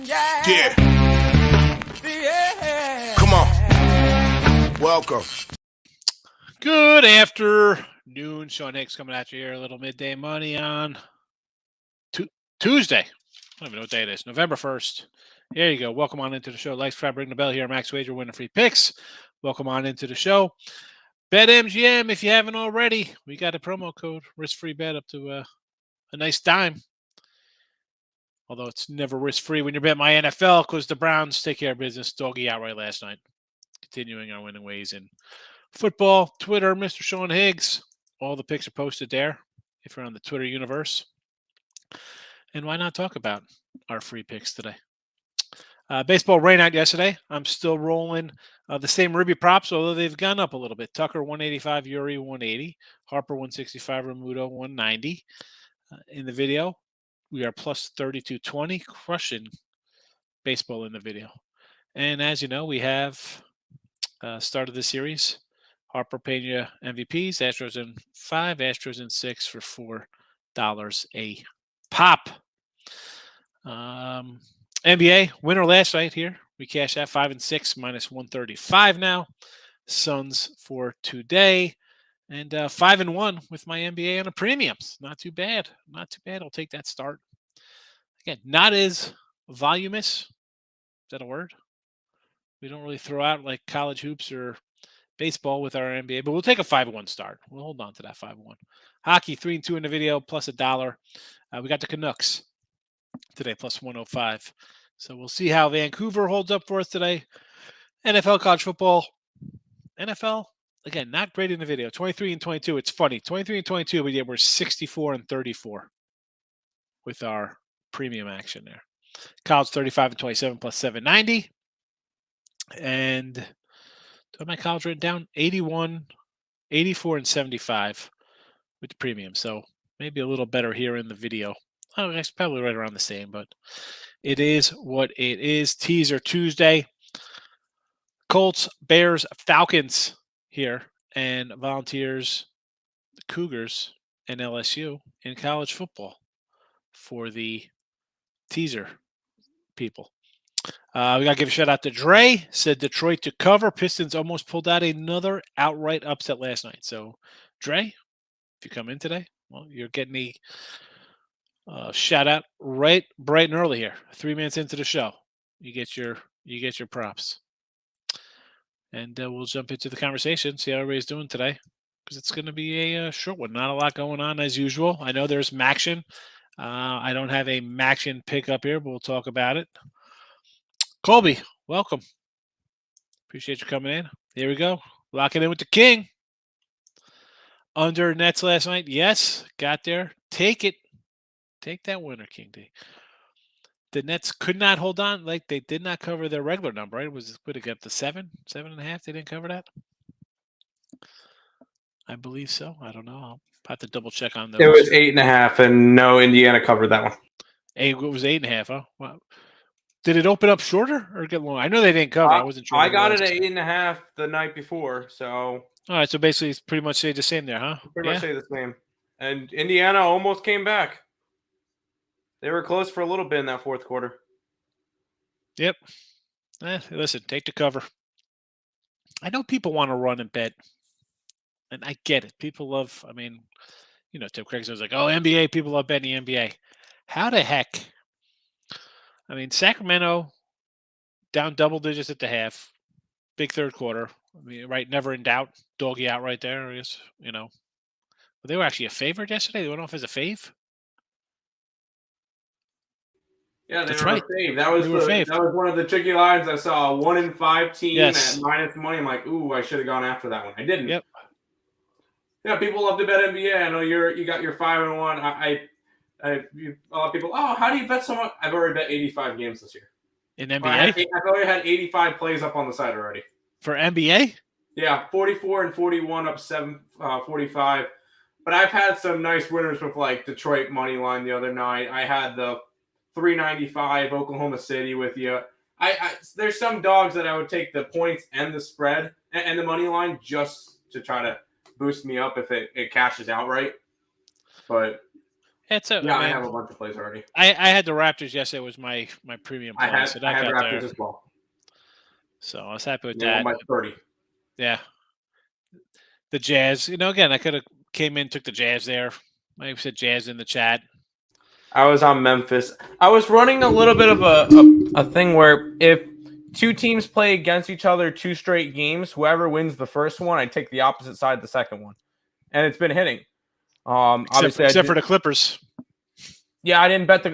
Yeah. Come on. Welcome. Good afternoon. Sean Higgs coming at you here. A little midday money on Tuesday. I don't even know what day it is. November 1st. There you go. Welcome on into the show. Like, subscribe, ring the bell here. Max Wager, winning free picks. Welcome on into the show. BetMGM, if you haven't already, we got a promo code. Risk-free bet up to a nice dime. Although it's never risk-free when you bet my NFL because the Browns take care of business. Doggy outright last night. Continuing our winning ways in football. Twitter, Mr. Sean Higgs. All the picks are posted there if you're on the Twitter universe. And why not talk about our free picks today? Baseball rain out yesterday. I'm still rolling the same Ruby props, although they've gone up a little bit. Tucker, 185. Yuri, 180. Harper, 165. Remuto, 190. In the video, we are plus 32.20, crushing baseball in the video. And as you know, we have started the series. Harper Pena MVPs, Astros in 5, Astros in 6 for $4 a pop. NBA winner last night here. We cashed out 5 and 6 minus 135 now. Suns for today. And 5 and 1 with my NBA on the premiums. Not too bad. Not too bad. I'll take that start. Again, not as voluminous. Is that a word? We don't really throw out like college hoops or baseball with our NBA, but we'll take a 5-1 start. We'll hold on to that 5-1. Hockey, 3 and 2 in the video, plus $1. We got the Canucks today, plus 105. So we'll see how Vancouver holds up for us today. NFL, college football. NFL, again, not great in the video. 23 and 22. It's funny. 23 and 22, but yeah, we're 64 and 34 with our premium action there. College, 35 and 27 plus 790. And do I have my college written down? 81, 84, and 75 with the premium. So maybe a little better here in the video. Oh, it's probably right around the same, but it is what it is. Teaser Tuesday. Colts, Bears, Falcons here, and Volunteers, the Cougars, and LSU in college football for the teaser people. We got to give a shout out to Dre. Said Detroit to cover. Pistons almost pulled out another outright upset last night. So, Dre, if you come in today, well, you're getting the shout out right bright and early here. 3 minutes into the show, you get your props, and we'll jump into the conversation. See how everybody's doing today, because it's going to be a short one. Not a lot going on as usual. I know there's Maction. I don't have a Maction pick up here, but we'll talk about it. Colby, welcome. Appreciate you coming in. Here we go. Locking in with the King. Under nets last night. Yes, got there. Take it. Take that winner, King D. The Nets could not hold on. Like, they did not cover their regular number, right? Would it get to 7.5? They didn't cover that? I believe so. I don't know. I'll have to double check on those. It was 8.5, and no, Indiana covered that one. It was 8.5, huh? Wow. Did it open up shorter or get long? I know they didn't cover. I wasn't sure. I got it at 8.5 the night before. So all right. So basically, it's pretty much stayed the same there, huh? Pretty much stayed the same. And Indiana almost came back. They were close for a little bit in that fourth quarter. Yep. Listen, take the cover. I know people want to run and bet, and I get it. People love. I mean, you know, Tim Craig was like, "Oh, NBA people love betting the NBA." How the heck? I mean, Sacramento down double digits at the half, big third quarter. I mean, right, never in doubt. Doggy out right there, I guess, you know. But they were actually a favorite yesterday. They went off as a fave. Yeah, they were right. A fave. That was one of the tricky lines I saw. 1-5 team at minus money. I'm like, ooh, I should have gone after that one. I didn't. Yep. Yeah, people love to bet NBA. I know you got your 5-1. A lot of people, how do you bet so much? I've already bet 85 games this year. In NBA? I've already had 85 plays up on the side already. For NBA? Yeah, 44 and 41 up 45. But I've had some nice winners with like Detroit money line the other night. I had the 395 Oklahoma City with you. There's some dogs that I would take the points and the spread and the money line just to try to boost me up if it cashes outright. But It's a, Yeah, I I have mean, a bunch of plays already. I had the Raptors yesterday. Was my premium play, so I that had got there. Raptors as well. So I was happy with They won that. by 30. Yeah, the Jazz. Again, I could have came in, took the Jazz there. I said Jazz in the chat. I was on Memphis. I was running a little bit of a thing where if two teams play against each other 2 straight games, whoever wins the first one, I take the opposite side the second one, and it's been hitting. Obviously, Except for the Clippers. yeah, I didn't bet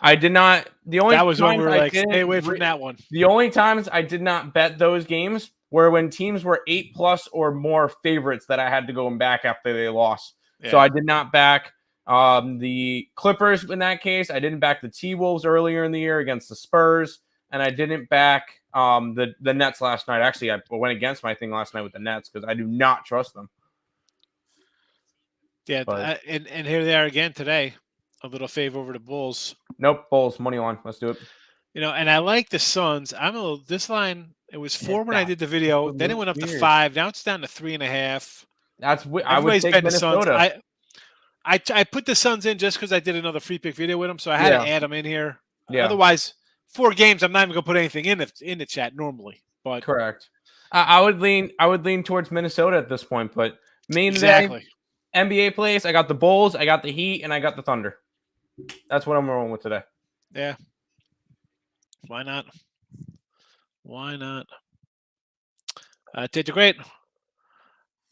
I did not. The only That was when times we were I like, didn't stay away from that one. The only times I did not bet those games were when teams were 8+ or more favorites that I had to go back after they lost. Yeah. So I did not back the Clippers in that case. I didn't back the T-Wolves earlier in the year against the Spurs, and I didn't back the Nets last night. Actually, I went against my thing last night with the Nets because I do not trust them. Yeah, and here they are again today. A little fave over the Bulls. Nope, Bulls money line. Let's do it. And I like the Suns. This line. It was 4 when I did the video. Then it went up to 5. Now it's down to 3.5. I would take Minnesota. I put the Suns in just because I did another free pick video with them, so I had to add them in here. Yeah. Otherwise, 4 games, I'm not even gonna put anything in the chat normally. But correct. I would lean towards Minnesota at this point, but mainly exactly. NBA plays. I got the Bulls, I got the Heat, and I got the Thunder. That's what I'm rolling with today. Yeah. Why not? Why not? Did you great?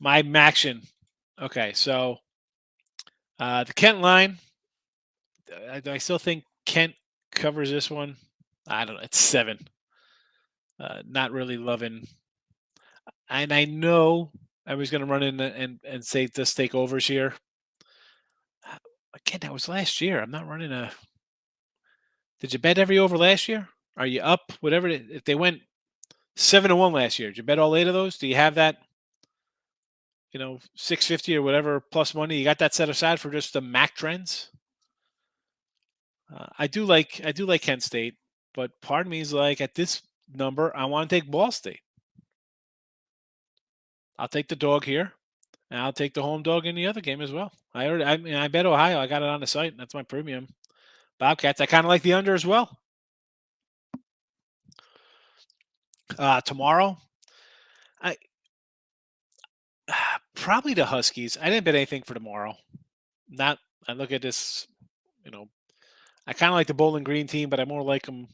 My Maction. Okay, so the Kent line. I still think Kent covers this one. I don't know. It's 7. Not really loving. And I know I was going to run in and say this takeovers here. Again, that was last year. I'm not running a. Did you bet every over last year? Are you up? Whatever. If they went 7-1 last year, did you bet all 8 of those? Do you have that? 650 or whatever plus money. You got that set aside for just the MAC trends. I do like Kent State, but part of me is like at this number, I want to take Ball State. I'll take the dog here, and I'll take the home dog in the other game as well. I bet Ohio. I got it on the site. That's my premium. Bobcats. I kind of like the under as well. Tomorrow, probably the Huskies. I didn't bet anything for tomorrow. I look at this, I kind of like the Bowling Green team, but I more like them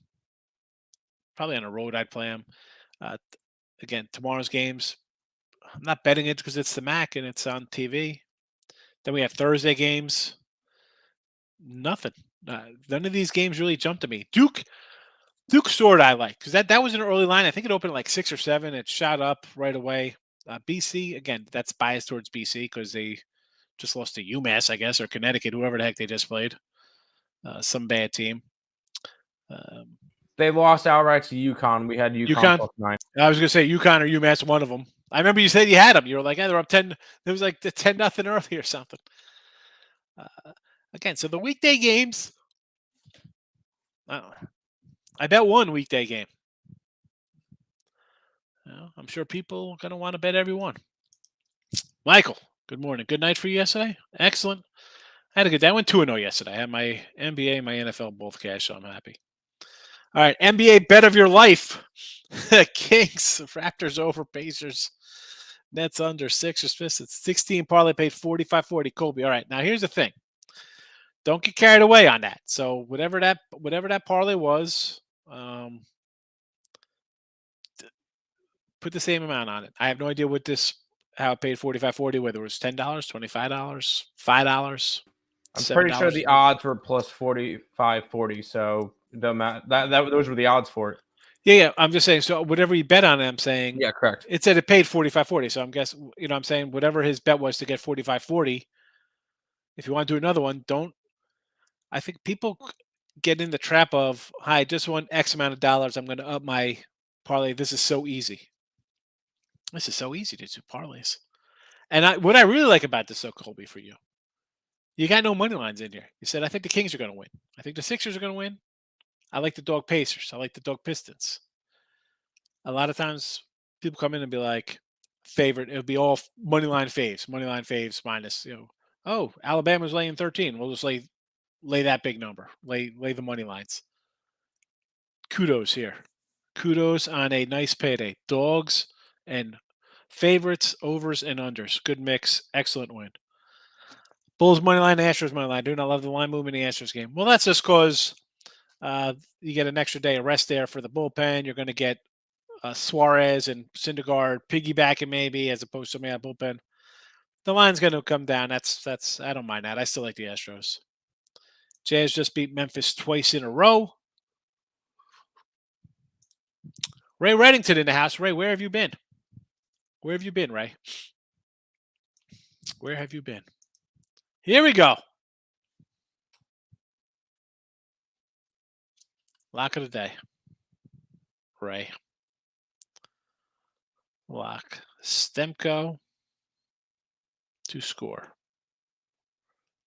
probably on the road. I'd play them. Again, tomorrow's games, I'm not betting it because it's the MAC and it's on TV. Then we have Thursday games. Nothing. None of these games really jumped to me. Duke Sword I like because that was an early line. I think it opened at like 6 or 7. It shot up right away. BC, again, that's biased towards BC because they just lost to UMass, I guess, or Connecticut, whoever the heck they just played. Some bad team. They lost outright to UConn. We had UConn plus 9. I was going to say UConn or UMass, one of them. I remember you said you had them. You were like, they're up 10. It was like the 10-0 early or something. Again, so the weekday games, I bet one weekday game. I'm sure people are going to want to bet every one. Michael, good morning. Good night for you yesterday. Excellent. I had a good day. I went 2-0 yesterday. I had my NBA and my NFL both cash, so I'm happy. All right, NBA bet of your life. Kings, Raptors over, Pacers, Nets under, Sixers, Pistons. 16 parlay paid 45-40. Colby. All right, now here's the thing. Don't get carried away on that. So whatever that parlay was, put the same amount on it. I have no idea how it paid 45-40, whether it was $10, $25, $5. I'm pretty sure the odds were plus 45-40. So those were the odds for it. Yeah. I'm just saying. So whatever you bet on it, I'm saying. Yeah, correct. It said it paid 45-40. So I'm guessing. I'm saying whatever his bet was to get 45-40. If you want to do another one, don't. I think people get in the trap of, "Hi, I just won X amount of dollars. I'm going to up my parlay. This is so easy. This is so easy to do parlays." And what I really like about this, Colby, for you, you got no money lines in here. You said, I think the Kings are going to win. I think the Sixers are going to win. I like the dog Pacers. I like the dog Pistons. A lot of times people come in and be like, favorite. It'll be all money line faves minus, oh, Alabama's laying 13. We'll just lay lay that big number. Lay the money lines. Kudos here. Kudos on a nice payday. Dogs and favorites, overs and unders. Good mix. Excellent win. Bulls money line, Astros money line. Do not love the line movement in the Astros game. Well, that's just because you get an extra day of rest there for the bullpen. You're going to get Suarez and Syndergaard piggybacking maybe as opposed to somebody out bullpen. The line's going to come down. That's I don't mind that. I still like the Astros. Jazz just beat Memphis twice in a row. Ray Reddington in the house. Ray, where have you been? Where have you been, Ray? Where have you been? Here we go. Lock of the day. Ray. Lock. Stemco to score.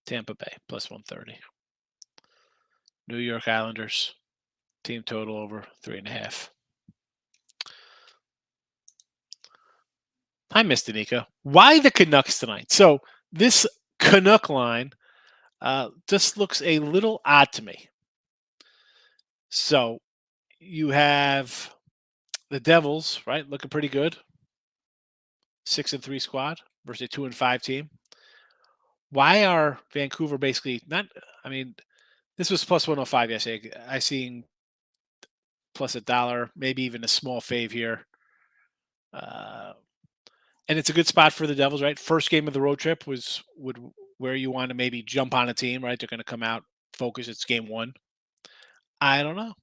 Tampa Bay plus 130. New York Islanders. Team total over 3.5. Hi, Mr. Nico. Why the Canucks tonight? So this Canuck line just looks a little odd to me. So you have the Devils, right, looking pretty good. 6-3 squad versus a 2-5 team. Why are Vancouver basically not? I mean, this was plus 105 yesterday. I seen plus $1, maybe even a small fave here. And it's a good spot for the Devils, right? First game of the road trip would where you want to maybe jump on a team, right? They're going to come out, focus. It's game one. I don't know.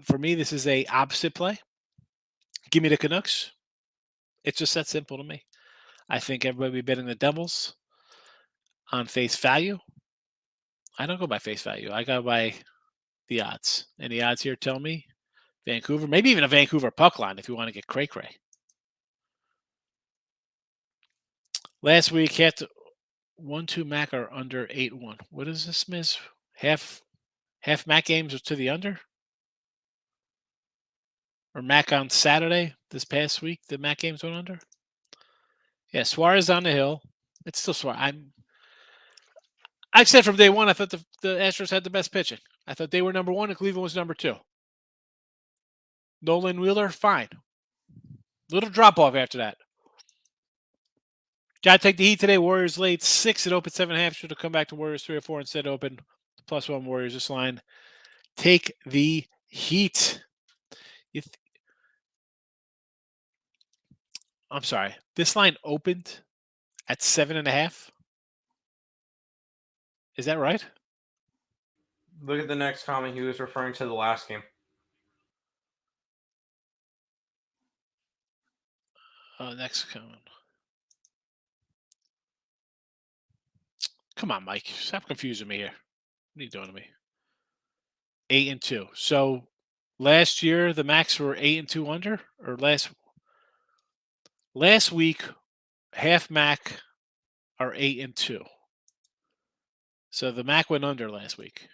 For me, this is a opposite play. Give me the Canucks. It's just that simple to me. I think everybody will be betting the Devils on face value. I don't go by face value. I go by the odds. And the odds here tell me Vancouver, maybe even a Vancouver puck line if you want to get cray-cray. Last week, had to 1-2 Mac are under 8-1. What is this, Miss? Half Mac games to the under? Or Mac on Saturday this past week, the Mac games went under? Yeah, Suarez on the hill. It's still Suarez. I've said from day one, I thought the Astros had the best pitching. I thought they were number one and Cleveland was number two. Nolan Wheeler, fine. Little drop off after that. Got to take the Heat today. Warriors laid 6 at open 7.5. Should have come back to Warriors 3 or 4 instead. Open +1 Warriors this line. Take the Heat. I'm sorry. This line opened at 7.5. Is that right? Look at the next comment. He was referring to the last game. Next comment. Come on, Mike. Stop confusing me here. What are you doing to me? 8-2. So last year the Macs were 8-2 under, or last week half Mac are 8-2. So the Mac went under last week.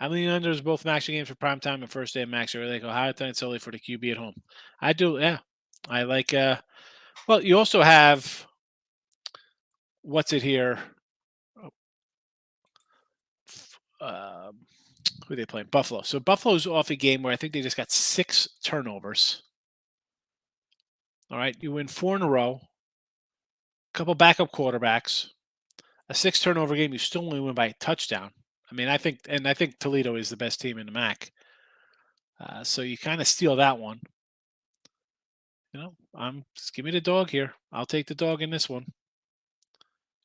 I'm leaning under both Max games for prime time and first day of Max. They go higher than solely for the QB at home. I do, yeah. I like. Well, you also have what's it here? Who are they playing? Buffalo. So Buffalo's off a game where I think they just got 6 turnovers. All right, you win 4 in a row. A couple backup quarterbacks. A 6 turnover game. You still only win by a touchdown. I mean, I think Toledo is the best team in the MAC. So you kind of steal that one. You know, just give me the dog here. I'll take the dog in this one.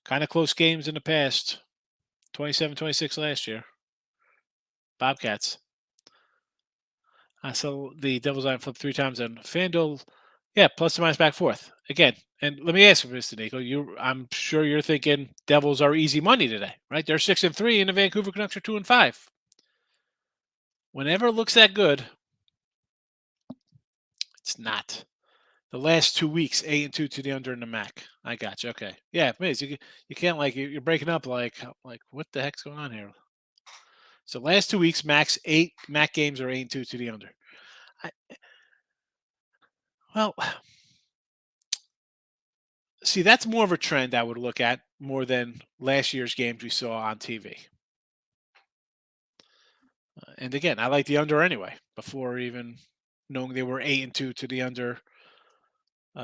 Kind of close games in the past. 27-26 last year. Bobcats. So the Devils line flipped 3 times on FanDuel. Yeah, plus or minus back forth. Again, and let me ask you, Mr. Nico, I'm sure you're thinking Devils are easy money today, right? They're 6-3 and the Vancouver Canucks are 2-5. Whenever it looks that good, it's not. The last 2 weeks, 8-2 to the under in the MAC. I got you. Okay. Yeah, Miz, you can't you're breaking up like what the heck's going on here? So last 2 weeks, MAC games are 8-2 to the under. Well, see, that's more of a trend I would look at more than last year's games we saw on TV. And again, I like the under anyway, before even knowing they were 8-2 to the under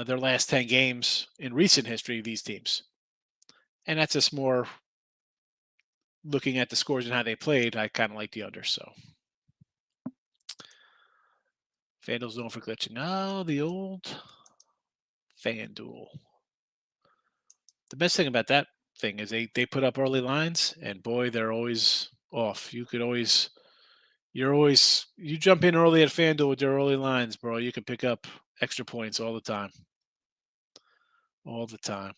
their last 10 games in recent history, these teams. And that's just more looking at the scores and how they played. I kind of like the under. So FanDuel's known for glitching. Oh, the old FanDuel. The best thing about that thing is they put up early lines, and boy, they're always off. You jump in early at FanDuel with your early lines, bro. You can pick up extra points all the time. All the time.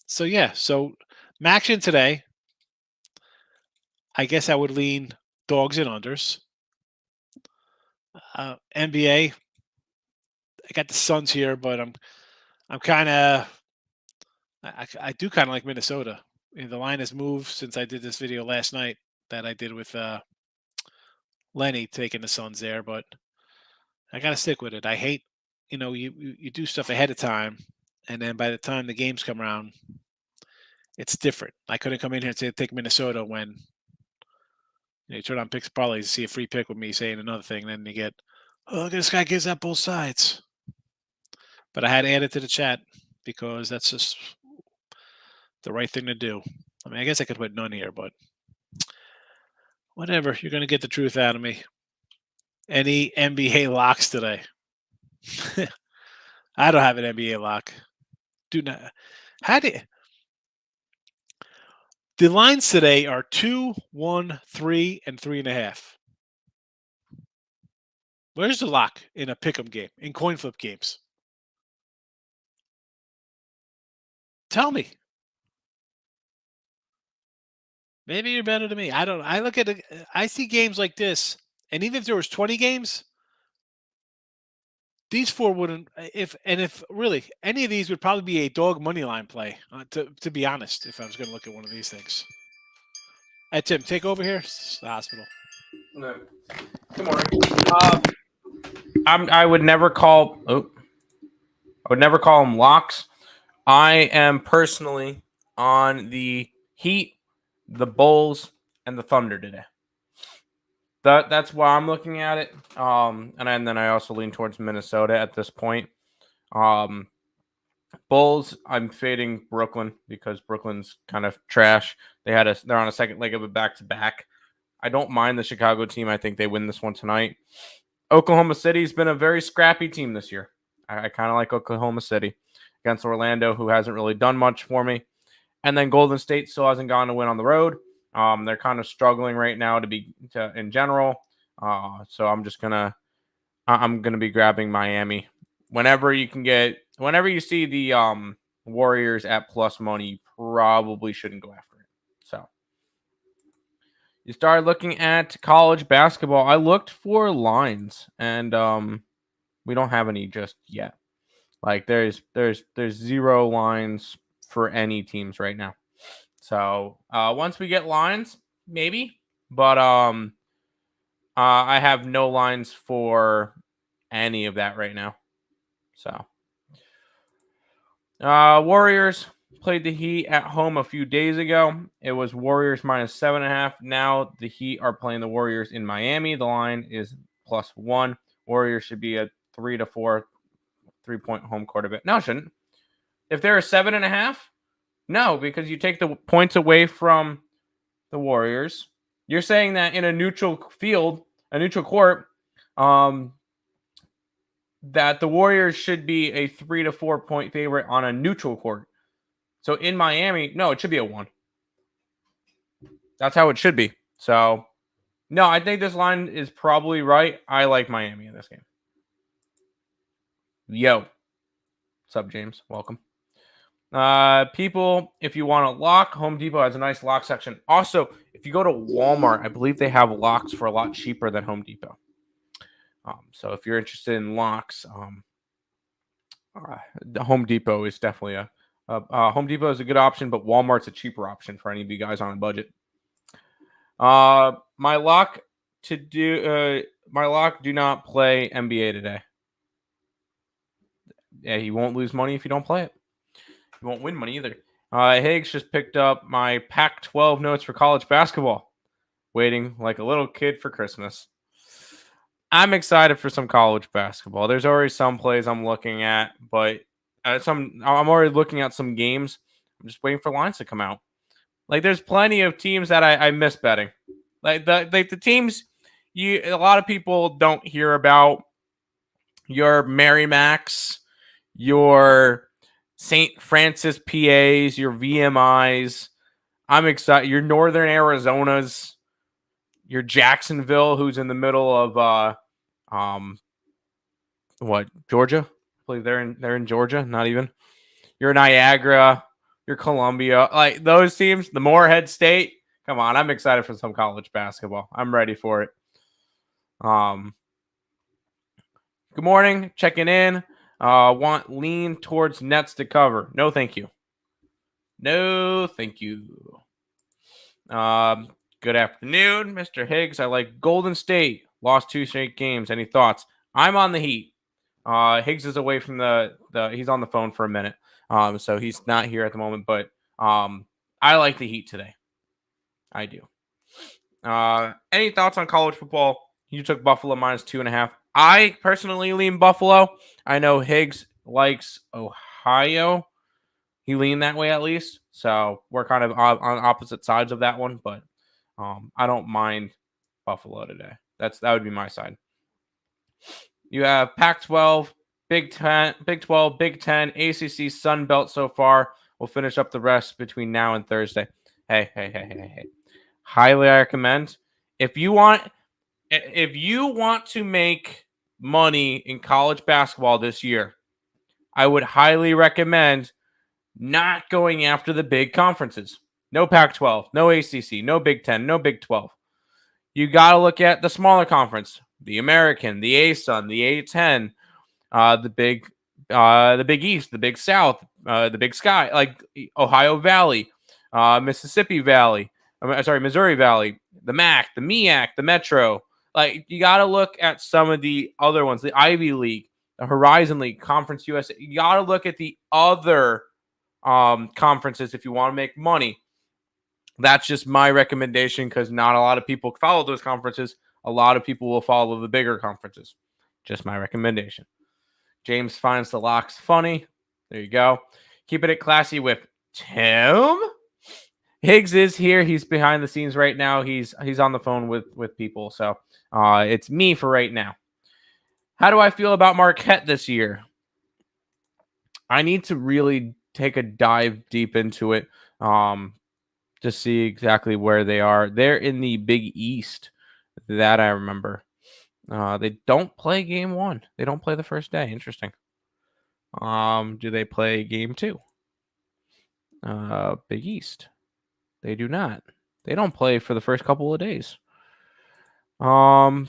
So yeah, so Maction today, I guess I would lean dogs and unders. NBA, I got the Suns here, but I'm kind of I do kind of like Minnesota. The line has moved since I did this video last night that I did with Lenny taking the Suns there, but I got to stick with it. I hate, you do stuff ahead of time, and then by the time the games come around, it's different. I couldn't come in here and say take Minnesota when you turn on picks parlays, see a free pick with me saying another thing, then you get, oh, this guy gives out both sides. But I had to add it to the chat because that's just the right thing to do. I mean, I guess I could put none here, but whatever. You're going to get the truth out of me. Any NBA locks today? I don't have an NBA lock. Do not. The lines today are 2, 1, 3, and 3.5. Where's the lock in a pick'em game, in coin flip games? Tell me. Maybe you're better than me. I don't know. I look at it. I see games like this, and even if there was 20 games, these four wouldn't. If really any of these would probably be a dog money line play. To be honest, if I was going to look at one of these things. Hey Tim, take over here. It's the hospital. No. Good morning. I would never call. I would never call them locks. I am personally on the Heat, the Bulls, and the Thunder today. That's why I'm looking at it. And then I also lean towards Minnesota at this point. Bulls, I'm fading Brooklyn because Brooklyn's kind of trash. They're on a second leg of a back-to-back. I don't mind the Chicago team. I think they win this one tonight. Oklahoma City's been a very scrappy team this year. I kind of like Oklahoma City against Orlando, who hasn't really done much for me. And then Golden State still hasn't gone to win on the road. They're kind of struggling right now in general. So I'm gonna be grabbing Miami. Whenever you see the Warriors at plus money, you probably shouldn't go after it. So you start looking at college basketball. I looked for lines, and we don't have any just yet. Like there's 0 lines for any teams right now. So once we get lines, maybe. But I have no lines for any of that right now. So Warriors played the Heat at home a few days ago. It was Warriors minus 7.5. Now the Heat are playing the Warriors in Miami. The line is +1. Warriors should be a 3 to 4 3-point home court event. No, it shouldn't. If they're a 7.5, no, because you take the points away from the Warriors. You're saying that in a neutral field, a neutral court, that the Warriors should be a 3 to 4 point favorite on a neutral court. So in Miami, no, it should be a 1. That's how it should be. So, no, I think this line is probably right. I like Miami in this game. Yo. What's up, James? Welcome. People, if you want to lock, Home Depot has a nice lock section. Also, if you go to Walmart, I believe they have locks for a lot cheaper than Home Depot. So if you're interested in locks, the Home Depot is definitely Home Depot is a good option, but Walmart's a cheaper option for any of you guys on a budget. My lock do not play NBA today. Yeah, you won't lose money if you don't play it. You won't win money either. Higgs just picked up my Pac-12 notes for college basketball. waiting like a little kid for Christmas. I'm excited for some college basketball. There's already some plays I'm looking at, but I'm already looking at some games. I'm just waiting for lines to come out. Like there's plenty of teams that I miss betting. Like the teams a lot of people don't hear about. Your Merrimacks, your St. Francis PAs, your VMIs. I'm excited. Your Northern Arizonas, your Jacksonville, who's in the middle of Georgia? I believe they're in Georgia. Not even. Your Niagara, your Columbia, like those teams. The Morehead State. Come on, I'm excited for some college basketball. I'm ready for it. Good morning. Checking in. Want lean towards Nets to cover. No, thank you. No, thank you. Good afternoon, Mr. Higgs. I like Golden State. Lost 2 straight games. Any thoughts? I'm on the Heat. Higgs is away from he's on the phone for a minute. So he's not here at the moment, but I like the Heat today. I do. Any thoughts on college football? You took Buffalo -2.5. I personally lean Buffalo. I know Higgs likes Ohio. He leaned that way at least. So we're kind of on opposite sides of that one, but I don't mind Buffalo today. That would be my side. You have Pac-12, Big 12, Big 10, ACC, Sun Belt so far. We'll finish up the rest between now and Thursday. Hey. Highly recommend. If you want to make money in college basketball this year, I would highly recommend not going after the big conferences. No Pac-12, no ACC, no Big 10, no Big 12. You got to look at the smaller conference, the American, the ASUN, the A10, the Big East, the Big South, the Big Sky, like Ohio Valley, Mississippi Valley. Missouri Valley, the MAC, the MEAC, the Metro. Like you got to look at some of the other ones, the Ivy League, the Horizon League, Conference USA. You got to look at the other conferences if you want to make money. That's just my recommendation because not a lot of people follow those conferences. A lot of people will follow the bigger conferences. Just my recommendation. James finds the locks funny. There you go. Keeping it classy with Tim. Higgs is here. He's behind the scenes right now. He's on the phone with people. So it's me for right now. How do I feel about Marquette this year? I need to really take a dive deep into it to see exactly where they are. They're in the Big East. That I remember. They don't play game 1. They don't play the first day. Interesting. Do they play game 2? Big East. They do not. They don't play for the first couple of days. Wow,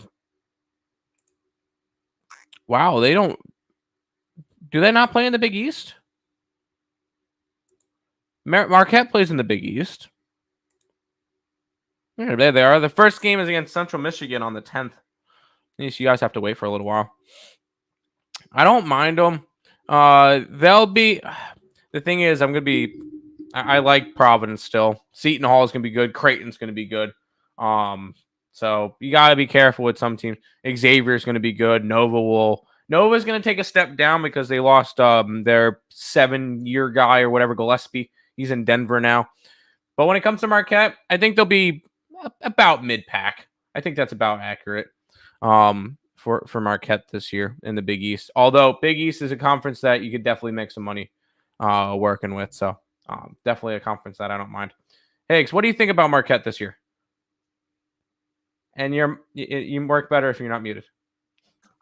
they don't. Do they not play in the Big East? Marquette plays in the Big East. Yeah, there they are. The first game is against Central Michigan on the 10th. You guys have to wait for a little while. I don't mind them. They'll be. The thing is, I like Providence still. Seton Hall is going to be good. Creighton's going to be good. So you got to be careful with some teams. Xavier's going to be good. Nova's going to take a step down because they lost their 7-year guy or whatever, Gillespie. He's in Denver now. But when it comes to Marquette, I think they'll be about mid-pack. I think that's about accurate for Marquette this year in the Big East. Although Big East is a conference that you could definitely make some money working with. So definitely a conference that I don't mind. Higgs, what do you think about Marquette this year? And you work better if you're not muted.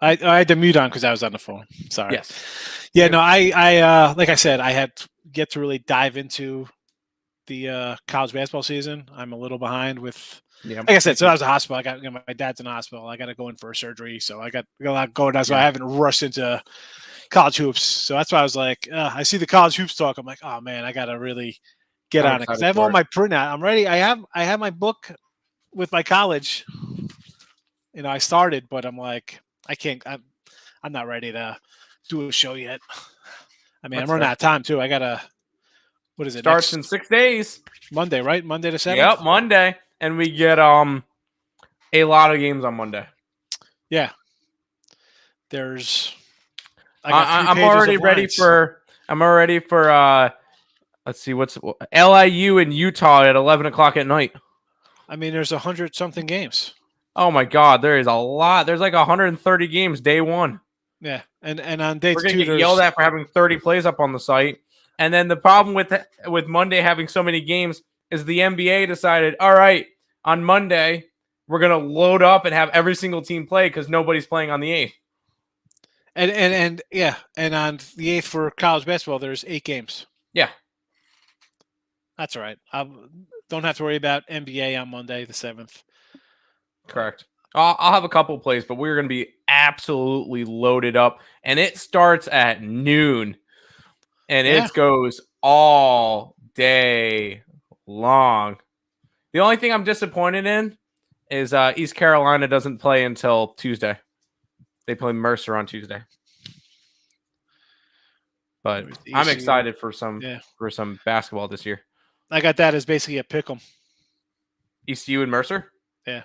I had to mute on because I was on the phone. Sorry. Yes. Yeah. No. I like I said, I had to get to really dive into the college basketball season. I'm a little behind with. Yeah. Like I said, so I was in the hospital. I got my dad's in the hospital. I got to go in for a surgery, so I got a lot going on. So I haven't rushed into college hoops. So that's why I was like, I see the college hoops talk. I'm like, oh man, I got to really get on it because I have all my printout. I'm ready. I have my book with my college. You know, I started, but I'm like, I can't. I'm not ready to do a show yet. I mean, I'm running out of time too. I gotta. What is it? Starts in 6 days. Monday, right? Monday the 7th. Yep, Monday, and we get a lot of games on Monday. Yeah. I got 3 I'm pages already of ready lines. for. I'm already for. Let's see what's LIU and Utah at 11 o'clock at night. I mean, there's 100-something games. Oh my God, there is a lot. There's like 130 games day one. Yeah, and on day We're gonna 2, get yelled at for having 30 plays up on the site. And then the problem with Monday having so many games is the NBA decided, all right, on Monday we're gonna load up and have every single team play because nobody's playing on the 8th. And yeah, and on the 8th for college basketball, there's 8 games. Yeah, That's all right. I don't have to worry about NBA on Monday the 7th. correct. I'll have a couple plays, but we're gonna be absolutely loaded up, and it starts at noon, and Yeah. it goes all day long. The only thing I'm disappointed in is East Carolina doesn't play until Tuesday. They play Mercer on Tuesday. But I'm excited for some basketball this year. I got that as basically a pick 'em. ECU and Mercer? Yeah.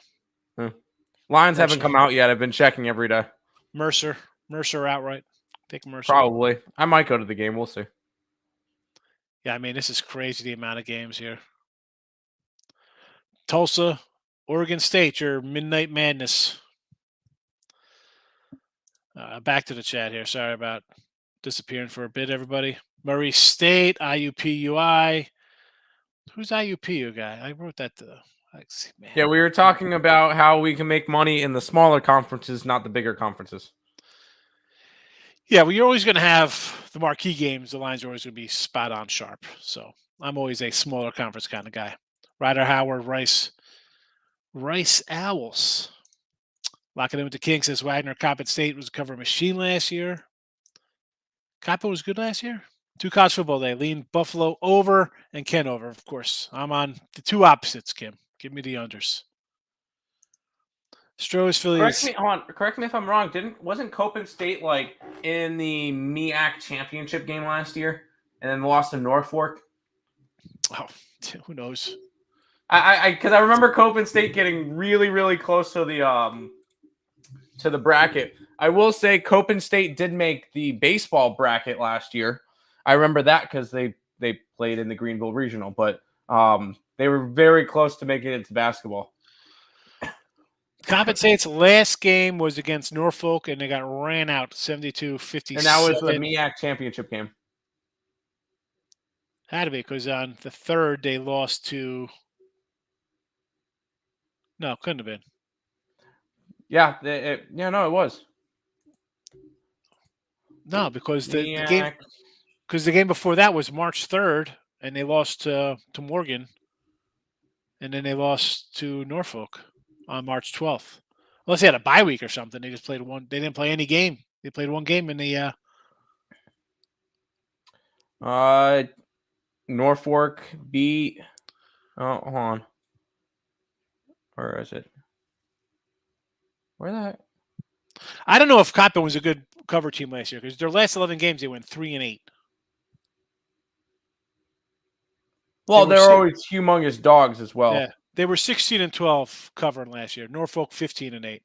Lines haven't come out yet. I've been checking every day. Mercer outright. Take Mercer. Probably. I might go to the game. We'll see. Yeah, I mean, this is crazy, the amount of games here. Tulsa, Oregon State, your midnight madness. Back to the chat here. Sorry about disappearing for a bit, everybody. Murray State, IUPUI. Who's IUPU guy? I wrote that. Man. Yeah, we were talking about how we can make money in the smaller conferences, not the bigger conferences. Yeah, well, you're always going to have the marquee games. The lines are always going to be spot on sharp. So I'm always a smaller conference kind of guy. Ryder Howard, Rice Owls. Locking in with the Kings says Wagner. Coppin State was a cover machine last year. Coppin was good last year. 2 college football day. Lean Buffalo over and Ken over, of course. I'm on the 2 opposites, Kim. Give me the unders. Stroh's Phillies. Correct me if I'm wrong. Wasn't Coppin State like in the MEAC championship game last year and then lost to Norfolk? Oh, who knows? Because I remember Coppin State getting really, really close to the bracket. I will say Coppin State did make the baseball bracket last year. I remember that because they played in the Greenville Regional, but they were very close to making it to basketball. Coppin State's last game was against Norfolk, and they got ran out 72-57. And that was the MEAC championship game. Had to be, because on the 3rd, they lost to... No, couldn't have been. Yeah, it was. No, because the game before that was March 3rd, and they lost to Morgan, and then they lost to Norfolk on March 12th. Unless they had a bye week or something. They just played one. They didn't play any game. They played one game in the Norfolk beat hold on. Where is it? Where the heck? I don't know if Coppin was a good cover team last year because their last 11 games they went 3-8. Well, they're always humongous dogs as well. Yeah, they were 16-12 covering last year. Norfolk 15-8.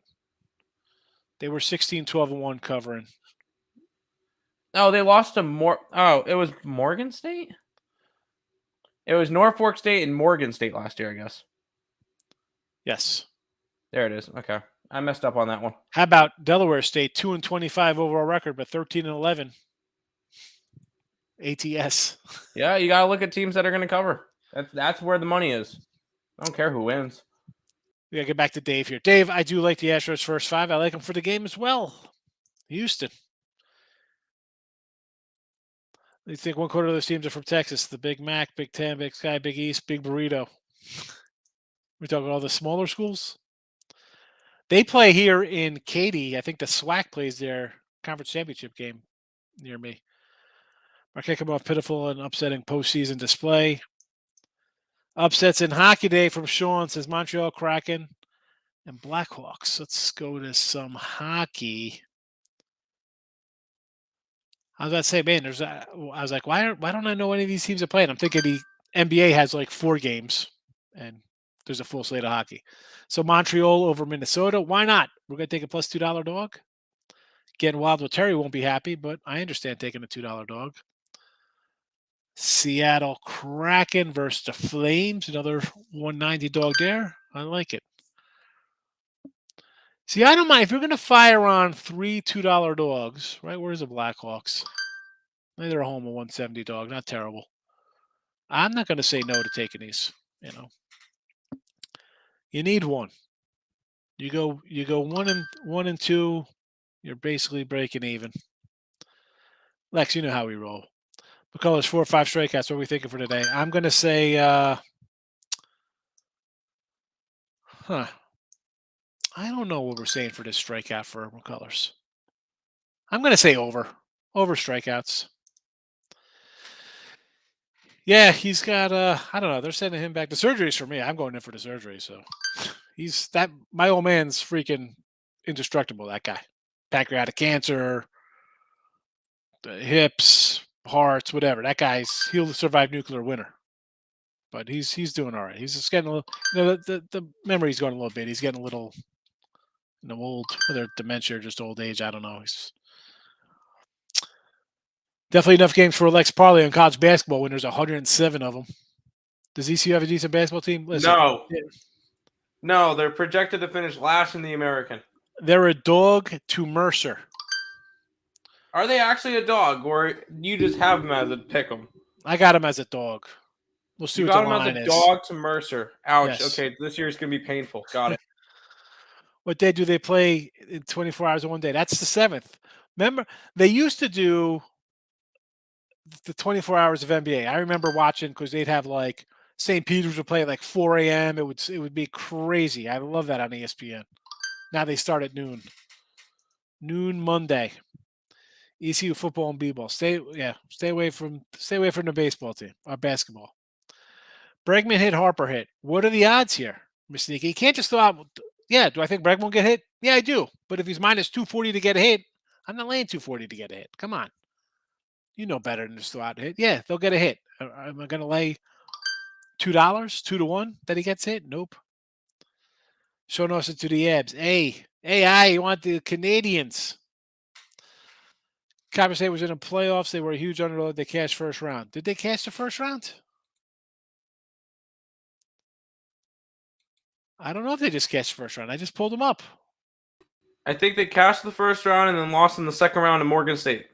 They were 16-12-1 covering. Oh, they lost to it was Morgan State? It was Norfolk State and Morgan State last year, I guess. Yes. There it is. Okay. I messed up on that one. How about Delaware State, 2-25 overall record, but 13-11 ATS. Yeah, you gotta look at teams that are going to cover. That's where the money is. I don't care who wins. We gotta get back to Dave here. Dave, I do like the Astros' first 5. I like them for the game as well. Houston. You think 1/4 of those teams are from Texas? The Big Mac, Big Ten, Big Sky, Big East, Big Burrito. We're talking all the smaller schools. They play here in Katy. I think the SWAC plays their conference championship game near me. Marquette come off pitiful and upsetting postseason display. Upsets in hockey day from Sean says Montreal Kraken and Blackhawks. Let's go to some hockey. I was about to say, man, I was like, why don't I know any of these teams are playing? I'm thinking the NBA has like 4 games, and there's a full slate of hockey. So Montreal over Minnesota. Why not? We're going to take a plus $2 dog. Getting wild with Terry won't be happy, but I understand taking a $2 dog. Seattle Kraken versus the Flames. Another 190 dog there. I like it. See, I don't mind if you're going to fire on three $2 dogs, right? Where's the Blackhawks? They're home a 170 dog. Not terrible. I'm not going to say no to taking these. You know, you need one. You go one and two. You're basically breaking even. Lex, you know how we roll. McCullers 4 or 5 strikeouts. What are we thinking for today? I'm going to say, I don't know what we're saying for this strikeout for McCullers. I'm going to say over strikeouts. Yeah, he's got, I don't know. They're sending him back. The surgery's for me. I'm going in for the surgery. So my old man's freaking indestructible, that guy. Pancreatic cancer, the hips, hearts, whatever. That he'll survive nuclear winter. But he's doing all right. He's just getting a little, the memory's going a little bit. He's getting a little, old, whether dementia or just old age. I don't know. He's definitely enough games for Alex Parlay on college basketball when there's 107 of them. Does ECU have a decent basketball team? Listen, No, they're projected to finish last in the American. They're a dog to Mercer. Are they actually a dog, or you just have them as a pick 'em? I got him as a dog. We'll see what the line is. Dog to Mercer. Ouch. Yes. Okay, this year's going to be painful. Got it. What day do they play in 24 hours in one day? That's the 7th. Remember, they used to do the 24 hours of NBA. I remember watching because they'd have like St. Peter's would play at like 4 a.m. It would be crazy. I love that on ESPN. Now they start at noon. Noon Monday. ECU football and b-ball. Stay away from the baseball team or basketball. Bregman hit, Harper hit. What are the odds here, Mr. Sneaky? You can't just throw out. Yeah, do I think Bregman will get hit? Yeah, I do. But if he's minus 240 to get a hit, I'm not laying 240 to get a hit. Come on. You know better than just throw out a hit. Yeah, they'll get a hit. Am I going to lay $2, 2-1 that he gets hit? Nope. Showing us to the Abs. Hey, you want the Canadians. Copper State was in the playoffs. They were a huge underdog. They cashed first round. Did they cash the first round? I don't know if they just cashed the first round. I just pulled them up. I think they cashed the first round and then lost in the second round to Morgan State.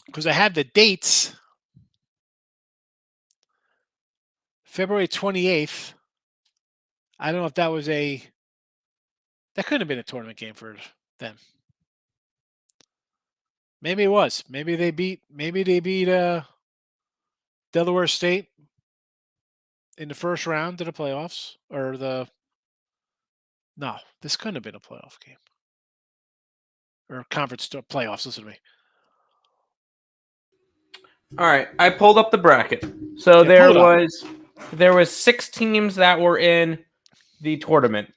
Because I have the dates. February 28th. I don't know if that was that couldn't have been a tournament game for them. Maybe it was. Maybe they beat Delaware State in the first round of the playoffs. No, this couldn't have been a playoff game. Or conference playoffs, listen to me. All right, I pulled up the bracket. So there was 6 teams that were in the tournament.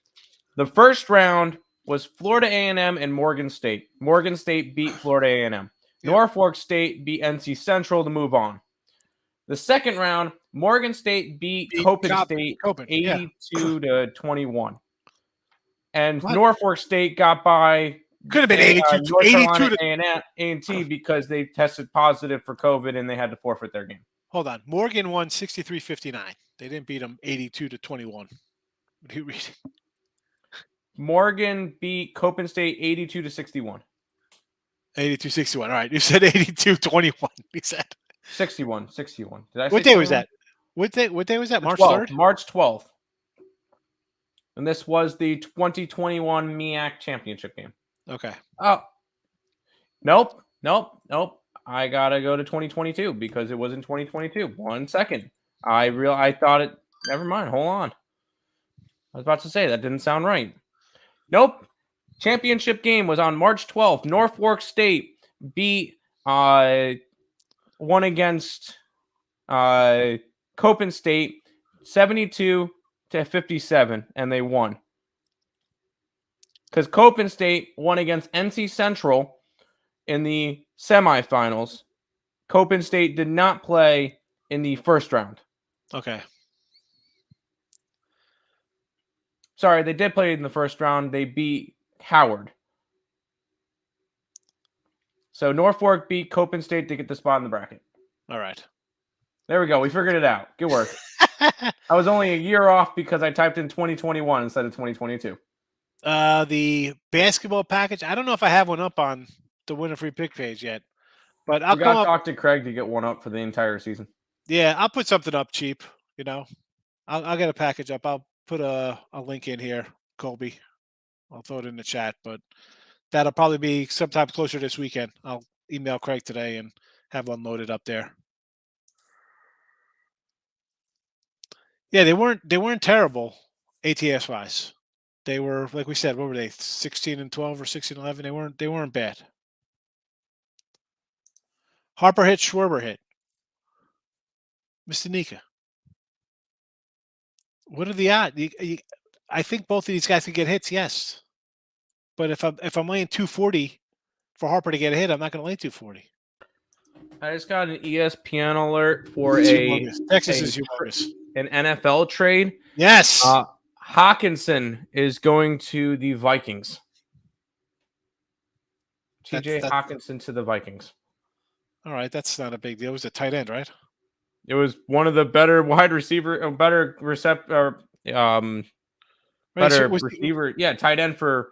The first round was Florida A&M and Morgan State. Morgan State beat Florida A&M. Yep. Norfolk State beat NC Central to move on. The second round, Morgan State beat Copen State 82-21. And what? Norfolk State got by could have been 82 to A&T because they tested positive for COVID and they had to forfeit their game. Hold on. Morgan won 63-59. They didn't beat them 82-21. What are you reading? Morgan beat Copen State 82-61. 82-61. All right. You said 82-21. You said 61. Did I say what day 21? Was that? What day was that? March 3rd? March 12th. And this was the 2021 MEAC championship game. Okay. Oh. Nope. I gotta go to 2022 because it was in 2022. 1 second. I thought it. Never mind. Hold on. I was about to say that didn't sound right. Nope. Championship game was on March 12th. Norfolk State beat won against Copen State 72-57, and they won. Because Copen State won against NC Central in the semifinals Copen State did not play in the first round. Okay. Sorry, they did play in the first round. They beat Howard. So Norfolk beat Copen State to get the spot in the bracket. All right. There we go. We figured it out. Good work. I was only a year off because I typed in 2021 instead of 2022. The basketball package. I don't know if I have one up on the Winner Free Pick page yet, but I'll We come got to up. talk to Craig to get one up for the entire season. Yeah, I'll put something up cheap. You know, I'll get a package up. I'll put a link in here, Colby. I'll throw it in the chat, but that'll probably be sometime closer this weekend. I'll email Craig today and have one loaded up there. Yeah, they weren't terrible ATS wise. They were, like we said, what were they? 16-12 or 16-11? They weren't bad. Harper hit, Schwerber hit. Mr. Nika. What are the odds? I think both of these guys can get hits, yes. But if I'm laying 240 for Harper to get a hit, I'm not going to lay 240. I just got an ESPN alert for Texas is humongous. An NFL trade. Yes. Hawkinson is going to the Vikings. TJ Hawkinson to the Vikings. All right, that's not a big deal. It was a tight end, right? It was one of the better wide receiver, better receptor, better receiver. Yeah, tight end for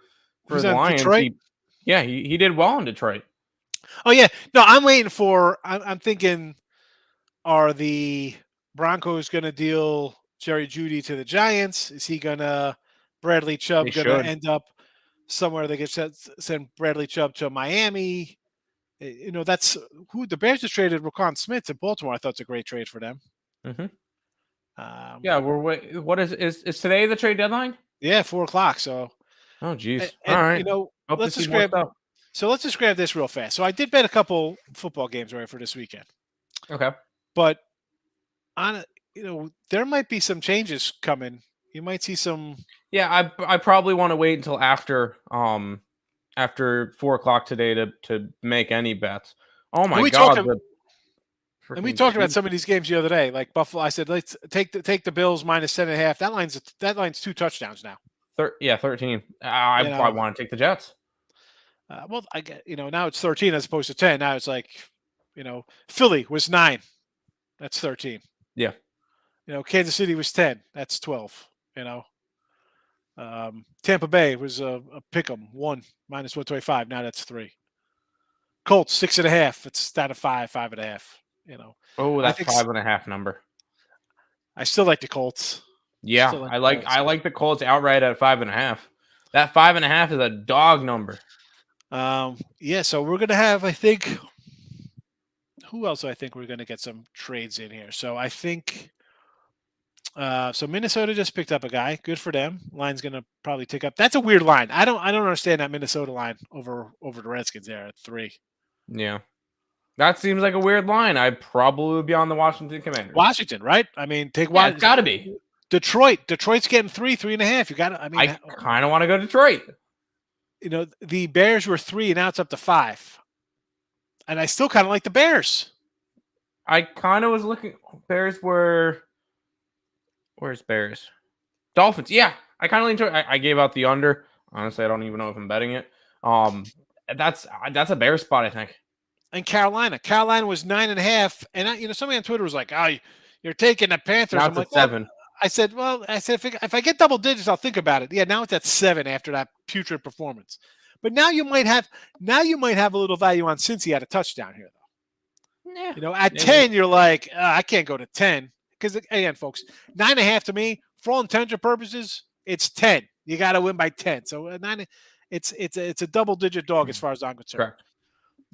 the Lions. He did well in Detroit. Oh yeah, no, I'm waiting for. I'm thinking, are the Broncos going to deal Jerry Jeudy to the Giants? Is he going to Bradley Chubb going to end up somewhere they could send Bradley Chubb to Miami? You know, that's who the Bears just traded Roquan Smith to Baltimore. I thought it's a great trade for them. Mm-hmm. What is today the trade deadline? Yeah, 4:00. So, oh geez, all right. You know, Hope let's just grab this real fast. So I did bet a couple football games right for this weekend. Okay, but there might be some changes coming. You might see some. Yeah, I probably want to wait until after 4:00 today to make any bets. Oh my god! And we talked about some of these games the other day, like Buffalo. I said, let's take the Bills minus 10.5. That line's 2 touchdowns now. 13. I probably want to take the Jets. Well, I get now it's 13 as opposed to 10. Now it's like, Philly was 9. That's 13. Yeah. Kansas City was 10. That's 12. Tampa Bay was a pick 'em 1 minus 125. Now that's 3. Colts 6.5. It's down to 5.5. Oh, that's 5.5 number. I still like the Colts. Yeah, I like the Colts outright at 5.5. That 5.5 is a dog number. Yeah, so we're gonna have, I think. Who else? I think we're gonna get some trades in here. So I think. So Minnesota just picked up a guy. Good for them. Line's gonna probably tick up. That's a weird line. I don't understand that Minnesota line over the Redskins there at 3. Yeah. That seems like a weird line. I probably would be on the Washington Commanders. Washington, right? I mean, take Washington. It's got to be. Detroit's getting 3.5. You got to. I kind of want to go Detroit. The Bears were 3, and now it's up to 5. And I still kind of like the Bears. I kind of was looking. Bears were. Where's Bears? Dolphins. Yeah, I kind of leaned toward. I gave out the under. Honestly, I don't even know if I'm betting it. That's a Bears spot, I think. And Carolina was 9.5, and somebody on Twitter was like, "Oh, you're taking the Panthers." Now I'm like, 7. I said, if I get double digits, I'll think about it. Yeah, now it's at 7 after that putrid performance. But now you might have a little value on Cincy at a touchdown here, though. Yeah. At 10, you're like, I can't go to 10 because again, folks, 9.5 to me, for all intents and purposes, it's 10. You got to win by 10. So 9, it's a double digit dog as far as I'm concerned. Correct.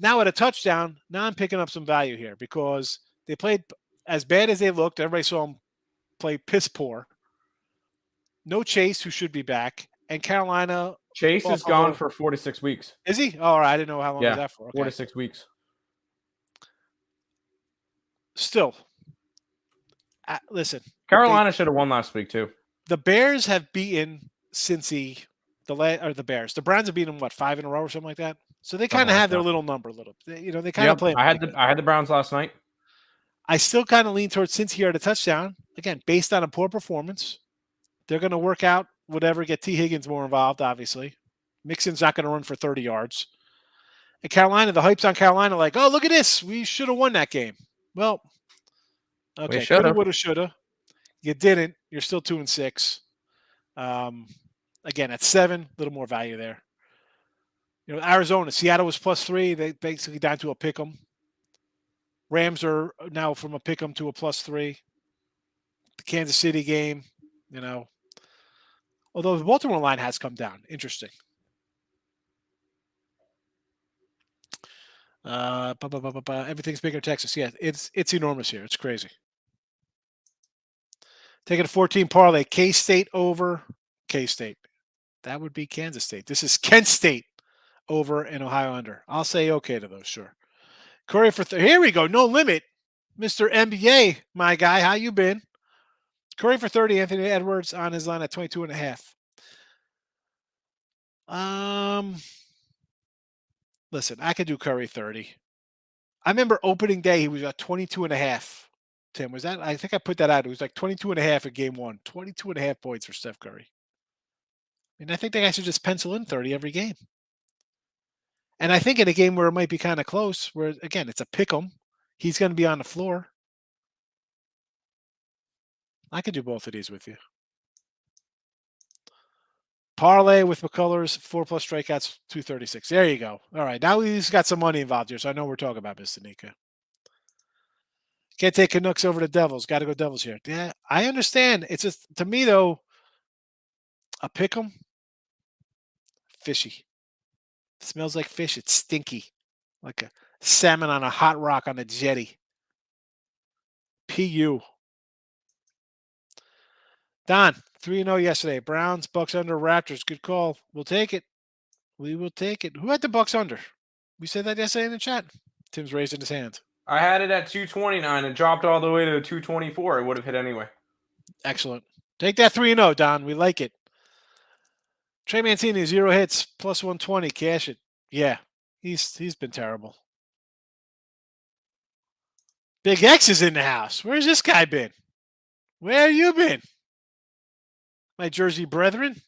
Now at a touchdown, now I'm picking up some value here because they played as bad as they looked. Everybody saw them play piss poor. No Chase, who should be back, and Carolina. Chase is gone for 4 to 6 weeks. Is he? Oh, all right. I didn't know how long was that for. Okay. 4 to 6 weeks. Still, listen. Carolina should have won last week too. The Bears have beaten Cincy. The Bears. The Browns have beaten them 5 in a row or something like that. So they kind Something of like have their that. little number, they kind of play. I had the Browns last night. I still kind of lean towards Cincy here at a touchdown. Again, based on a poor performance, they're going to work out whatever, get T. Higgins more involved, obviously. Mixon's not going to run for 30 yards. And Carolina, the hype's on Carolina like, oh, look at this. We should have won that game. Well, okay, coulda, woulda, shoulda. You didn't. You're still 2-6. Again, at 7, a little more value there. Arizona, Seattle was +3. They basically down to a pick 'em. Rams are now from a pick 'em to a +3. The Kansas City game, although the Baltimore line has come down. Interesting. Everything's bigger in Texas. Yeah, it's enormous here. It's crazy. Taking a 14 parlay. K-State over K-State. That would be Kansas State. This is Kent State over and Ohio under. I'll say okay to those, sure. Curry for here we go. No limit. Mr. NBA, my guy. How you been? Curry for 30. Anthony Edwards on his line at 22.5. Listen, I could do Curry 30. I remember opening day, he was at 22.5. Tim, was that? I think I put that out. It was like 22.5 in game 1. 22.5 points for Steph Curry. I think that guy should just pencil in 30 every game. And I think in a game where it might be kind of close, where, again, it's a pick 'em, he's going to be on the floor. I could do both of these with you. Parlay with McCullers, 4+ strikeouts, 236. There you go. All right. Now he's got some money involved here, so I know we're talking about Mr. Nika. Can't take Canucks over the Devils. Got to go Devils here. Yeah, I understand. It's just, to me, though, a pick 'em, fishy. It smells like fish. It's stinky. Like a salmon on a hot rock on a jetty. PU. Don, 3-0 yesterday. Browns, Bucks under, Raptors. Good call. We'll take it. We will take it. Who had the Bucks under? We said that yesterday in the chat. Tim's raising his hand. I had it at 229 and dropped all the way to 224. It would have hit anyway. Excellent. Take that 3-0, Don. We like it. Trey Mancini, 0 hits, +120. Cash it. Yeah, he's been terrible. Big X is in the house. Where's this guy been? Where you been? My Jersey brethren.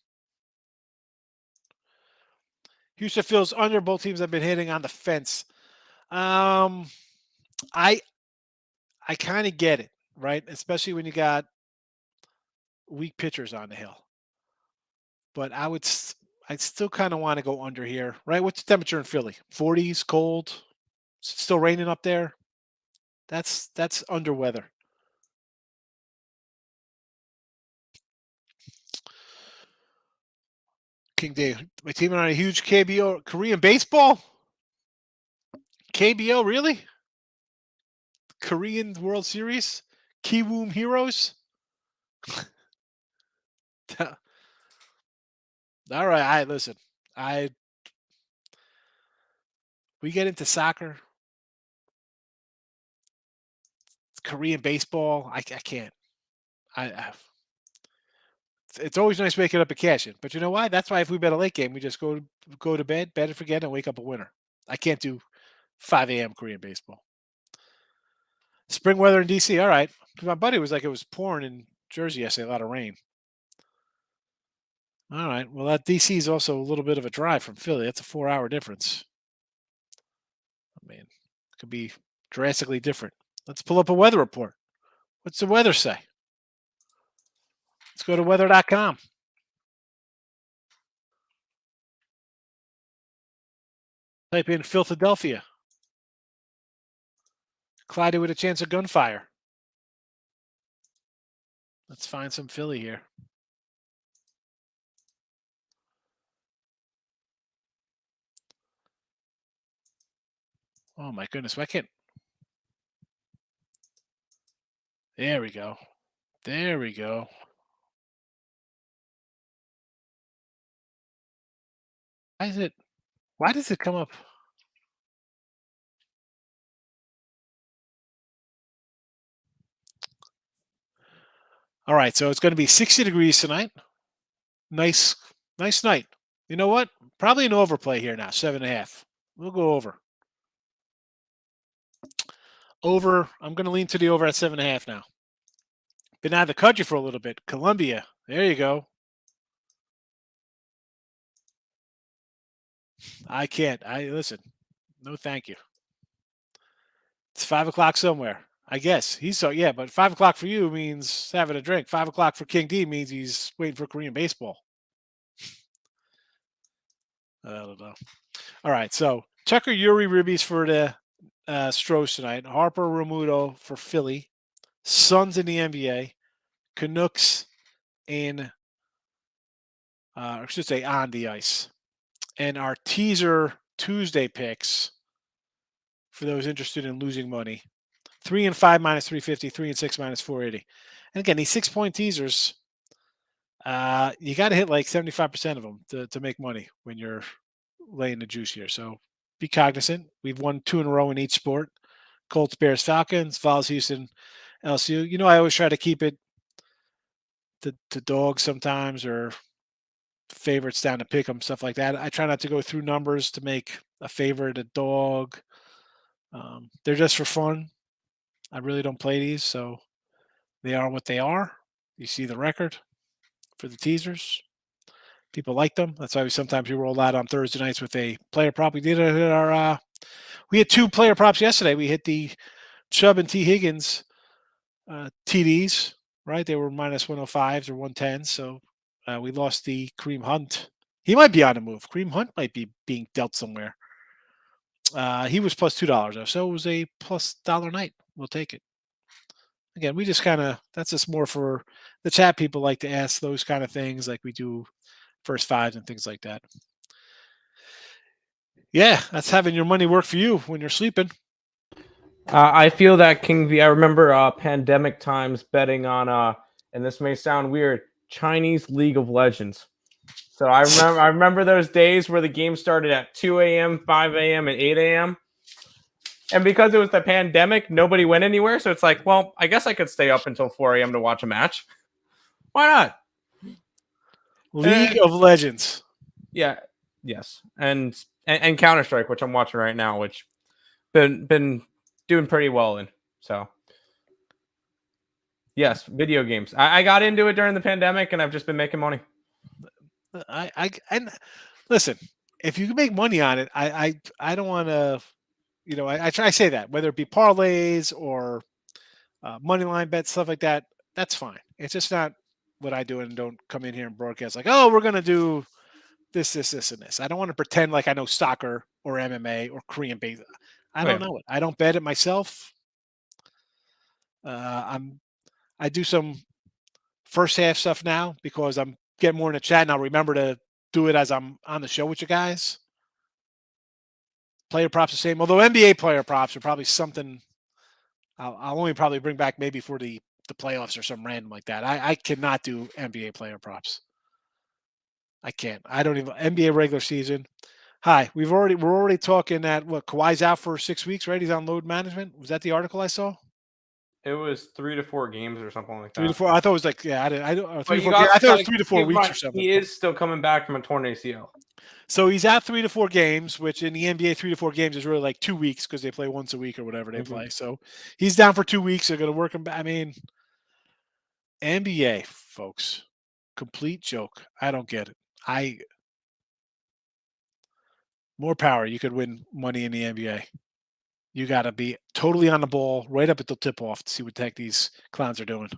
Houston feels under. Both teams have been hitting on the fence. I kind of get it, right? Especially when you got weak pitchers on the hill. But I'd still kind of want to go under here, right? What's the temperature in Philly? 40s, cold. Is it still raining up there? That's under weather. King Dave, my team and I are a huge KBO Korean baseball. KBO, really? Korean World Series? Kiwoom Heroes? All right, listen. We get into soccer, Korean baseball. I can't. It's always nice waking up and cashing, but you know why? That's why if we bet a late game, we just go to bed, bet it, forget, and wake up a winner. I can't do 5 a.m. Korean baseball. Spring weather in DC. All right. My buddy was like, it was pouring in Jersey yesterday, a lot of rain. All right. Well, that DC is also a little bit of a drive from Philly. That's a 4-hour difference. I mean, it could be drastically different. Let's pull up a weather report. What's the weather say? Let's go to weather.com. Type in Philadelphia. Cloudy with a chance of gunfire. Let's find some Philly here. Oh my goodness, why can't? There we go. There we go. Why does it come up? All right, so it's going to be 60 degrees tonight. Nice night. You know what? Probably an overplay here now, 7.5. We'll go over. Over. I'm going to lean to the over at 7.5 now. Been out of the country for a little bit. Colombia. There you go. I can't. Listen. No, thank you. It's 5 o'clock somewhere. I guess but 5 o'clock for you means having a drink. 5 o'clock for King D means he's waiting for Korean baseball. I don't know. All right, so Tucker Uri Ribbies for the Stros tonight. Harper Romuto for Philly. Suns in the NBA. Canucks in, I should say, on the ice. And our teaser Tuesday picks for those interested in losing money. 3 and 5 minus 350, 3 and 6 minus 480. And again, these 6-point teasers, you got to hit like 75% of them to make money when you're laying the juice here. So be cognizant. We've won 2 in a row in each sport. Colts, Bears, Falcons, Vols, Houston, LSU. You know, I always try to keep it to dogs sometimes or favorites down to pick them, stuff like that. I try not to go through numbers to make a favorite a dog. They're just for fun. I really don't play these, so they are what they are. You see the record for the teasers. People like them. That's why sometimes we roll out on Thursday nights with a player prop. We did it at our. We had 2 player props yesterday. We hit the Chubb and T. Higgins TDs. Right, they were minus 105s or 110s. So we lost the Kareem Hunt. He might be on the move. Kareem Hunt might be being dealt somewhere. He was plus $2 though, so it was a plus $1 night. We'll take it. Again, we just that's just more for the chat. People like to ask those kind of things, like we do first fives and things like that. Yeah, that's having your money work for you when you're sleeping. I feel that King V. I remember pandemic times betting on and this may sound weird, Chinese League of Legends. So I remember those days where the game started at 2 a.m., 5 a.m., and 8 a.m. And because it was the pandemic, nobody went anywhere. So it's like, well, I guess I could stay up until 4 a.m. to watch a match. Why not? League of Legends. Yeah. Yes. And Counter-Strike, which I'm watching right now, which been doing pretty well in. So yes, video games. I got into it during the pandemic and I've just been making money. And listen, if you can make money on it, I don't want to, I say that whether it be parlays or money line bets, stuff like that, that's fine. It's just not what I do, and don't come in here and broadcast like, oh, we're gonna do this, and this. I don't want to pretend like I know soccer or MMA or Korean baseball. I don't know it. I don't bet it myself. I do some first half stuff now because I'm getting more in the chat, and I'll remember to do it as I'm on the show with you guys. Player props the same, although NBA player props are probably something I'll only probably bring back maybe for the playoffs or some random like that. I cannot do NBA player props. I can't. I don't even NBA regular season. Hi, we're already talking that Kawhi's out for 6 weeks, right? He's on load management. Was that the article I saw? It was 3 to 4 games or something like that. 3 to 4. I thought it was like 3 to 4 games. I thought it was 3 to 4 weeks or something. He is still coming back from a torn ACL. So he's out 3 to 4 games, which in the NBA 3 to 4 games is really like 2 weeks because they play once a week or whatever they play. So he's down for 2 weeks. They're going to work him back. I mean, NBA folks, complete joke. I don't get it. More power. You could win money in the NBA. You got to be totally on the ball right up until tip off to see what the heck these clowns are doing.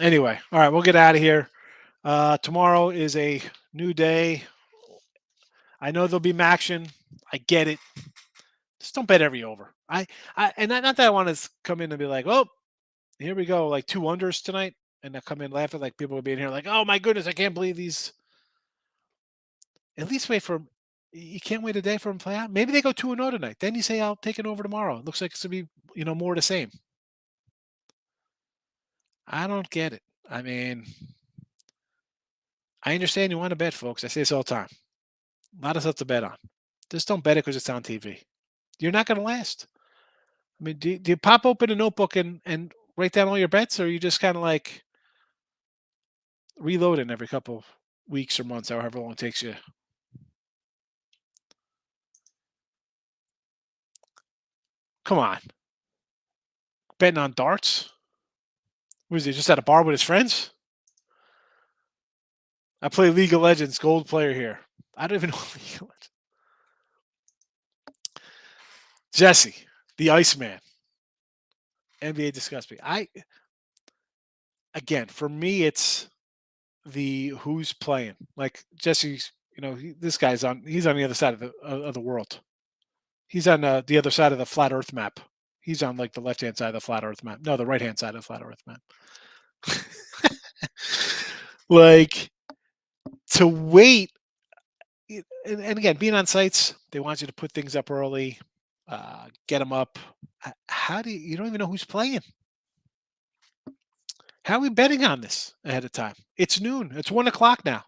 Anyway, all right, we'll get out of here. Tomorrow is a new day. I know there'll be action. I get it. Just don't bet every over. And not that I want to come in and be like, oh, here we go, like 2 unders tonight, and I come in laughing like people will be in here like, oh my goodness, I can't believe these. At least wait for. You can't wait a day for them to play out. Maybe they go 2-0 tonight. Then you say, I'll take it over tomorrow. It looks like it's going to be, more of the same. I don't get it. I mean, I understand you want to bet, folks. I say this all the time. A lot of stuff to bet on. Just don't bet it because it's on TV. You're not going to last. I mean, do you pop open a notebook and write down all your bets, or are you just kind of like reloading every couple weeks or months, however long it takes you Come on. Betting on darts? Was he just at a bar with his friends? I play League of Legends, gold player here. I don't even know League of Legends. Jesse, the Iceman. NBA discussed me. Again, for me, it's the who's playing. Like Jesse's, this guy's on. He's on the other side of the world. He's on the other side of the flat Earth map. He's on like the left hand side of the flat Earth map. No, the right hand side of the flat Earth map. Like to wait, and again, being on sites, they want you to put things up early, get them up. How do you don't even know who's playing? How are we betting on this ahead of time? It's noon. It's 1:00 now.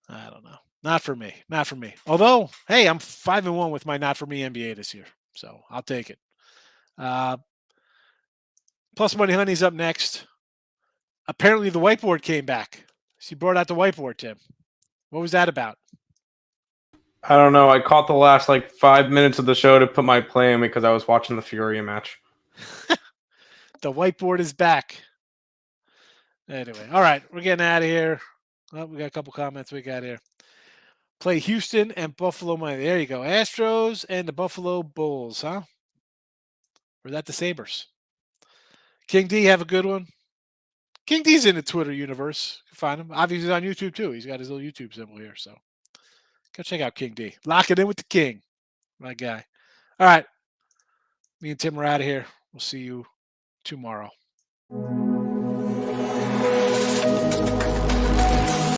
I don't know. Not for me. Not for me. Although, hey, I'm 5-1 with my not for me NBA this year, so I'll take it. Plus Money Honey's up next. Apparently, the whiteboard came back. She brought out the whiteboard, Tim. What was that about? I don't know. I caught the last 5 minutes of the show to put my play in because I was watching the Fury match. The whiteboard is back. Anyway, all right, we're getting out of here. Oh, we got a couple comments we got here. Play Houston and Buffalo Money. There you go. Astros and the Buffalo Bulls, huh? Or is that the Sabres? King D, have a good one. King D's in the Twitter universe. You can find him. Obviously, he's on YouTube too. He's got his little YouTube symbol here. So go check out King D. Lock it in with the King. My guy. All right. Me and Tim are out of here. We'll see you tomorrow.